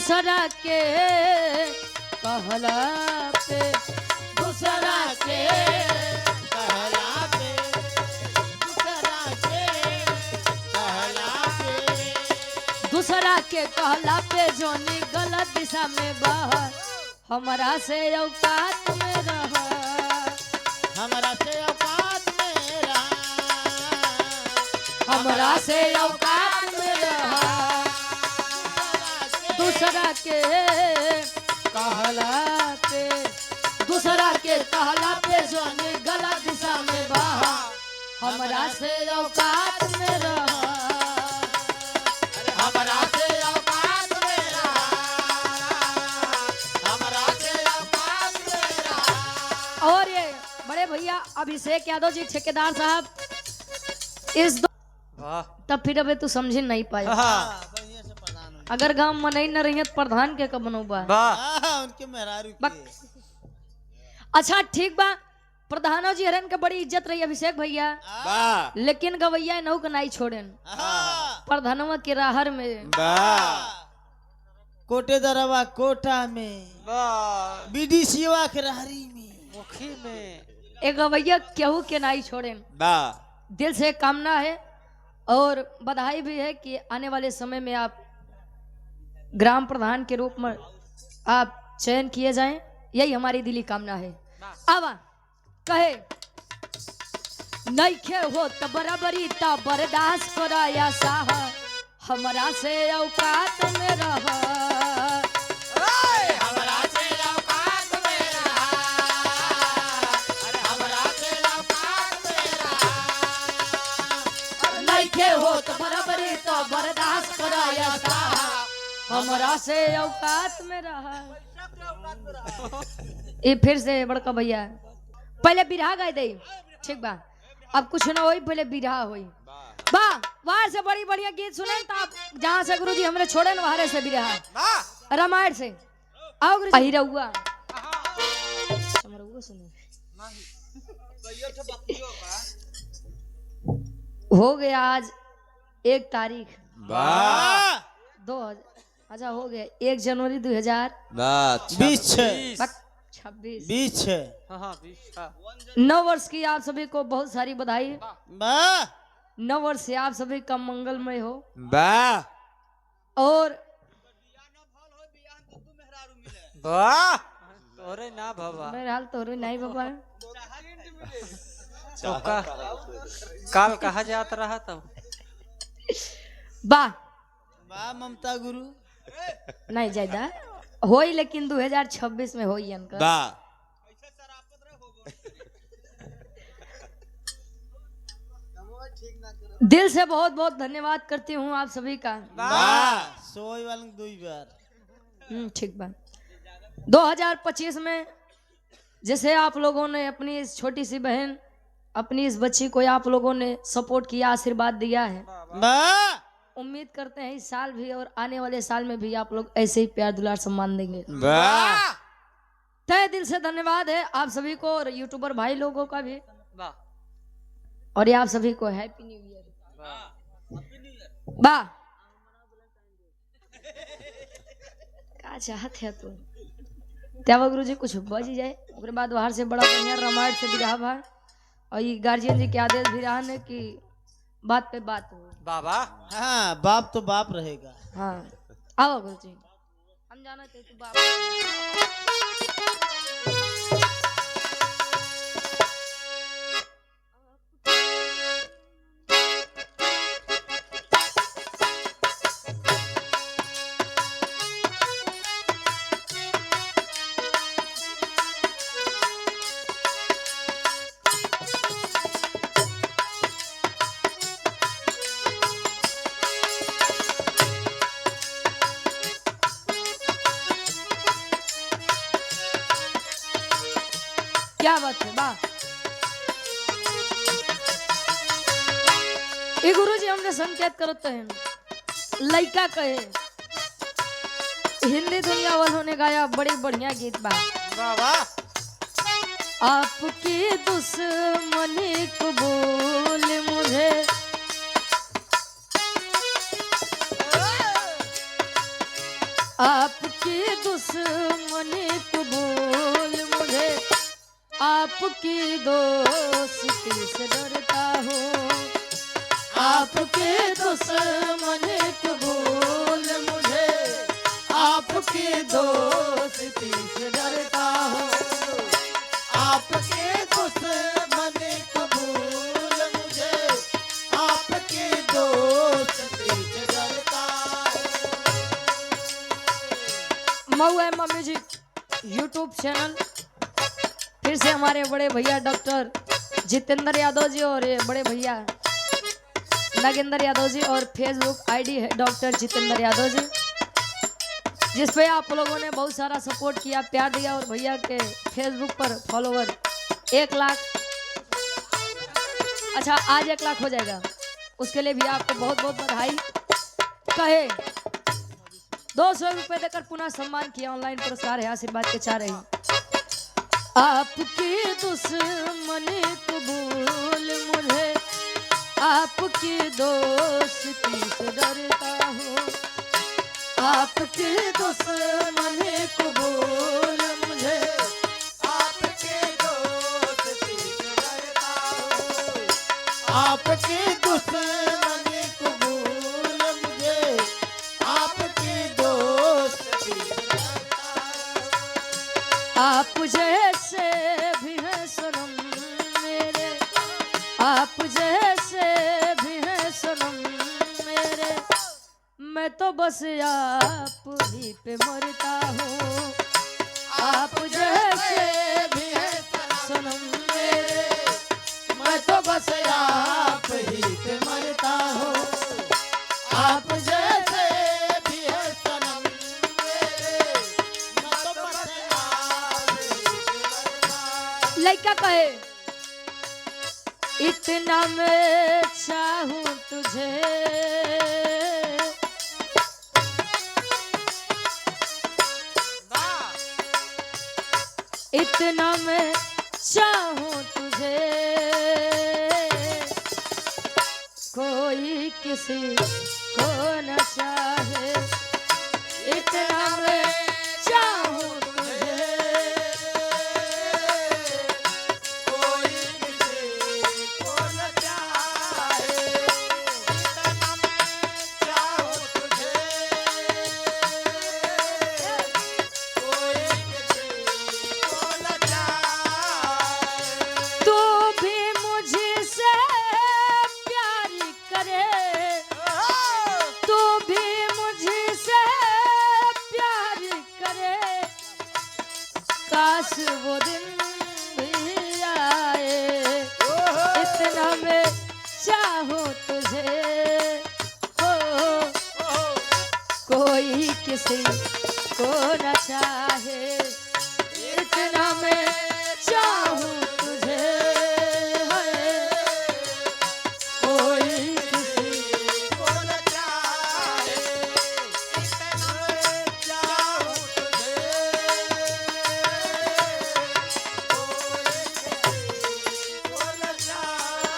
दूसरा के कहला पे दूसरा के कहला पे दूसरा के कहला पे दूसरा के कहला पे जोनी गलत दिशा में बह हमरा से औकात में रह हमरा से औकात में रहा हमरा से औकात में रह दूसरा के कहला पे दूसरा के कहला पे जोनी गलत दिशा में बह हमरा से औकात में रह हमरा से औकात में रहा हमरा से औकात में रहा। और ये बड़े भैया अभिषेक यादव जी ठेकेदार साहब इस वाह तब फिर अबे तू समझ नहीं पाया बढ़िया से प्रधान हो अगर गांव मनई न रही तो प्रधान के कब बनोबा वाह उनके मेहरारू बक। के अच्छा ठीक बा प्रधानो जी हरन के बड़ी इज्जत रही अभिषेक भैया वाह लेकिन गवैया नौ के नहीं छोड़ेन प्रधानवा के राहर में वाह कोटे दरवा कोटा में वाह बीडीसीवा के रहरी में मुखी में एक गवैया केहू के नहीं छोड़ेन वाह दिल से कामना है और बधाई भी है कि आने वाले समय में आप ग्राम प्रधान के रूप में आप चयन किए जाएं यही हमारी दिली कामना है। अब कहे नइखे हो त बराबरी त बर्दाश्त कराया साह हमरा से औकात में रह हमरा से औकात में रहा अरे हमरा से औकात में रहा नइखे हो त बराबरी त बर्दाश्त कराया साह हमरा से औकात में रह ये फिर से बड़का भैया पहले बिरहा गाय दे ठीक बा अब कुछ ना होई पहले बिरहा होई बा वहां से बड़ी बढ़िया गीत सुने तो आप जहाँ से गुरुजी हमरे छोड़े न वहां से बिरहा रामायण से आओ गुरुजी अहिरउआ समरउआ सुने हो गया आज 1 तारीख वाह 2000 अच्छा हो गया 1 जनवरी 2000 बीस 26 बीस हाँ 9 वर्ष की आप सभी को बहुत सारी बधाई वाह 9 वर्ष से आप सभी का मंगलमय हो वाह और वाह तोरे ना बाबा मेरे हाल तो नहीं बाबा तो काल कहा जात रहा तो वाह वाह ममता गुरु नहीं ज्यादा होई लेकिन 2026 में होई इनका वाह दिल से बहुत बहुत धन्यवाद करती हूँ आप सभी का वाह सोई वालन 2 बार ठीक बा 2025 में जैसे आप लोगों ने अपनी इस छोटी सी बहन अपनी इस बच्ची को आप लोगों ने सपोर्ट किया आशीर्वाद दिया है वाह उम्मीद करते हैं इस साल भी और आने वाले साल में भी आप लोग ऐसे ही प्यार दुलार सम्मान देंगे वाह तहे दिल से धन्यवाद है आप सभी को और यूट्यूबर भाई लोगों का भी वाह और ये आप सभी को हैप्पी न्यू ईयर वाह क्या चाहत है तू त्यावा गुरु जी कुछ बज जाए उसके बाद बाहर से बड़ा बढ़िया रामायण से बिरहा भा और ये गार्जियन जी के आदेश भी रहा है कि बात पे बात हो बाबा हाँ बाप तो बाप रहेगा हाँ आओ गुरु जी हम जाना चाहिए तू बाप क्या बात है वाह ये गुरु जी हमने संकेत करते हैं लइका कहे हिंदी दुनिया वालों ने गाया बड़ी बढ़िया गीत बा बाबा आपकी दुश्मनी कबूल मुझे आप दुश्मनी कबूल, मुझे आपकी दोस्ती से डरता हूँ। आपके दुश्मनी कबूल, मुझे आपकी दोस्ती से डरता हूँ। आपके दुश्मनी कबूल, मुझे आपकी दोस्ती से डरता हूँ। मऊ है मम्मी जी यूट्यूब चैनल फिर से हमारे बड़े भैया डॉक्टर जितेंद्र यादव जी और ये बड़े भैया नागेंद्र यादव जी और फेसबुक आईडी है डॉक्टर जितेंद्र यादव जी, जिस पे आप लोगों ने बहुत सारा सपोर्ट किया, प्यार दिया और भैया के फेसबुक पर फॉलोवर 1 लाख, अच्छा आज 1 लाख हो जाएगा, उसके लिए भी आपको बहुत बहुत बधाई। कहे 200 रुपए देकर पुनः सम्मान किया, ऑनलाइन पुरस्कार है, आशीर्वाद के चाह रही। आपकी दुश्मनी कबूल, मुझे आपकी दोस्ती से डरता हूँ। आपकी दुश्मनी कबूल, मुझे आपकी दोस्ती से डरता हूँ। आपकी दुश्मनी कबूल, मुझे आपकी दोस्ती से डरता हूँ। आप जैसे भी हैं सनम मेरे, आप जैसे भी हैं सनम मेरे, मैं तो बस आप ही पे मरता हूँ। आप जैसे भी हैं सनम मेरे, मैं तो बस आप ही पे मरता हूँ। आप जैसे भी है सनम मेरे, मैं तो बस आप ही पे मरता हूँ। लड़का कहे इतना मैं चाहूं तुझे, इतना मैं चाहूं तुझे, कोई किसी को न चाहे। इतना मैं चाहूं तुझे, कोई किसी को न चाहे। इतना मैं चाहूं तुझे, कोई किसी को न चाहे। तू भी मुझसे प्यार करे, तू भी मुझसे प्यार करे, काश वो दिन भी आए। इतना मैं चाहूं तुझे, हो कोई किसी को न चाहे। इतना मैं चाहूं तुझे, है, कोई किसी को न चाहे। इतना मैं चाहूं तुझे, कोई किसी को न चाहे।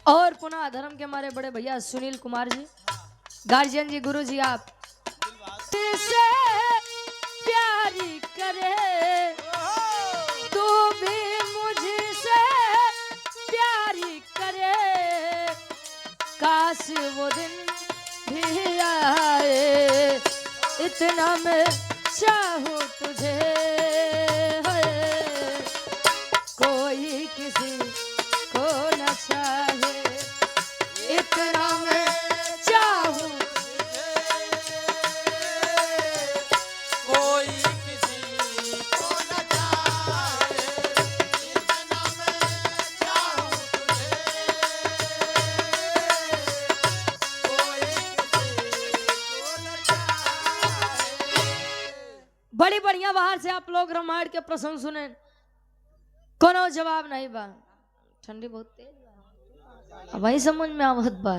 और पुनः धर्म के हमारे बड़े भैया सुनील कुमार जी, गार्जियन जी, गुरु जी, आप से प्यारी करे, तू भी मुझसे प्यारी करे, काश वो दिन भी आए। इतना मैं चाहूं तुझे, है, कोई किसी को न चाहे। इतना मैं चाहूं कोई किसी को न चाहे। इतना मैं चाहूं तुझे, कोई किसी को न चाहे। बड़ी बढ़िया बाहर से आप लोग रामायण के प्रसंग सुने, कोनो जवाब नहीं बा, ठंडी बहुत तेज बा, अब वही समझ में आवत बा।